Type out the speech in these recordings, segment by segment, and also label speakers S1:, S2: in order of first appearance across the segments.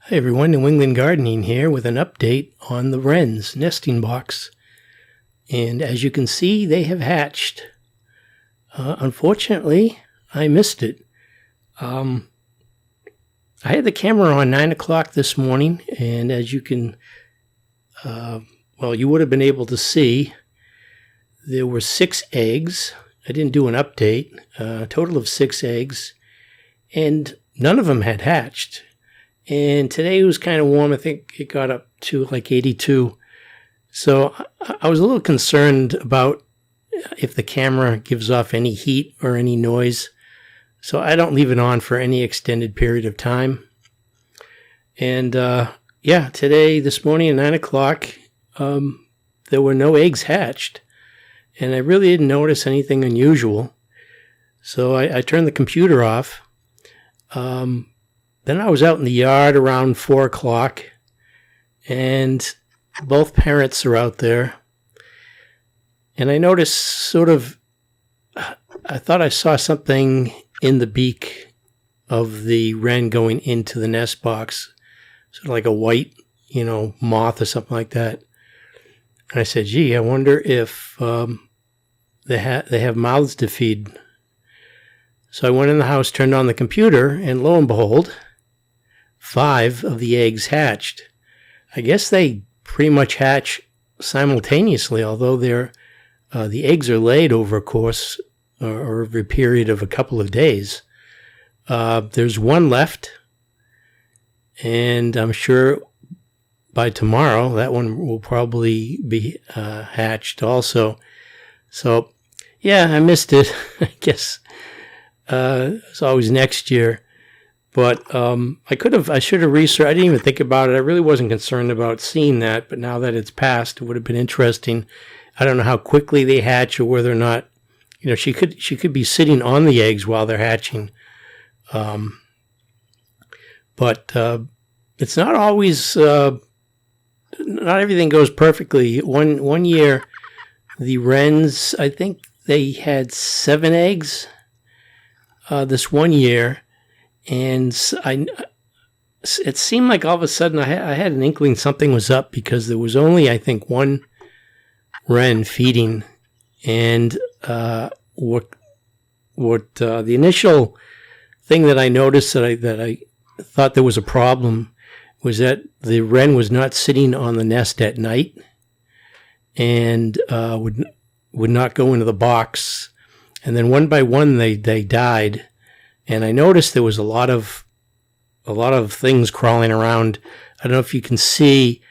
S1: Hi everyone, New England Gardening here with an update on the wrens nesting box. And as you can see, they have hatched. Unfortunately, I missed it. I had the camera on 9 o'clock this morning, and as you can, you would have been able to see, there were 6 eggs. I didn't do an update, a total of 6 eggs, and none of them had hatched. And today it was kind of warm. I think it got up to like 82. So I was a little concerned about if the camera gives off any heat or any noise. So I don't leave it on for any extended period of time. And this morning at 9 o'clock, there were no eggs hatched. And I really didn't notice anything unusual. So I turned the computer off. Then I was out in the yard around 4 o'clock, and both parents are out there. And I noticed I thought I saw something in the beak of the wren going into the nest box, sort of like a white, moth or something like that. And I said, gee, I wonder if they have mouths to feed. So I went in the house, turned on the computer, and lo and behold, 5 of the eggs hatched. I guess they pretty much hatch simultaneously, although the eggs are laid over a course or over a period of a couple of days. There's one left, and I'm sure by tomorrow that one will probably be hatched also. So, yeah, I missed it. I guess it's always next year. But I should have researched. I didn't even think about it. I really wasn't concerned about seeing that. But now that it's passed, it would have been interesting. I don't know how quickly they hatch or whether or not, she could be sitting on the eggs while they're hatching. But it's not always. Not everything goes perfectly. One year, the wrens, I think they had 7 eggs. This one year. And it seemed like all of a sudden I had an inkling something was up because there was only, I think, one wren feeding. And the initial thing that I noticed that I thought there was a problem was that the wren was not sitting on the nest at night and would not go into the box. And then one by one they died. And I noticed there was a lot of things crawling around. I don't know if you can see.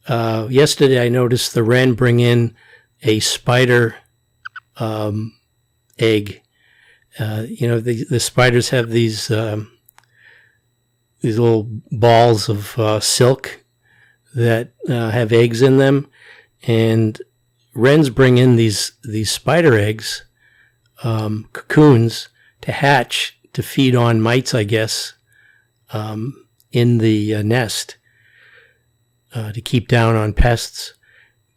S1: Yesterday I noticed the wren bring in a spider egg. The spiders have these little balls of silk that have eggs in them, and wrens bring in these spider eggs, cocoons, to hatch, to feed on mites, I guess, in the nest, to keep down on pests.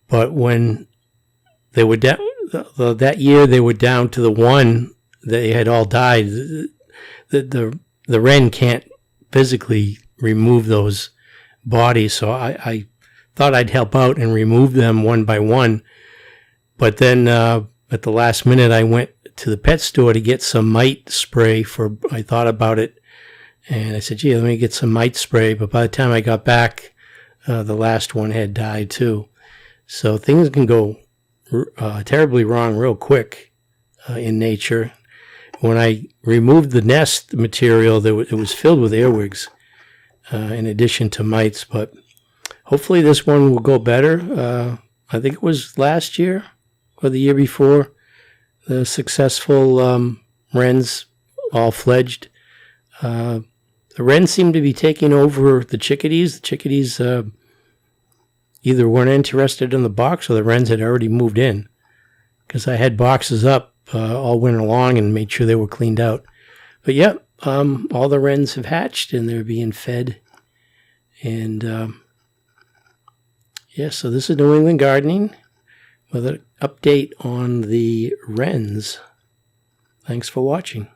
S1: But when they were down, that year they were down to the one, they had all died. The wren can't physically remove those bodies, so I thought I'd help out and remove them one by one. But then at the last minute, I went to the pet store to get some mite spray I thought about it, and I said, gee, let me get some mite spray. But by the time I got back, the last one had died too. So things can go terribly wrong real quick in nature. When I removed the nest material, it was filled with earwigs in addition to mites. But hopefully this one will go better. I think it was last year or the year before. The successful wrens all fledged. The wrens seem to be taking over the chickadees. The chickadees either weren't interested in the box or the wrens had already moved in, because I had boxes up all winter long and made sure they were cleaned out. But all the wrens have hatched and they're being fed. And so this is New England Gardening with an update on the wrens. Thanks for watching.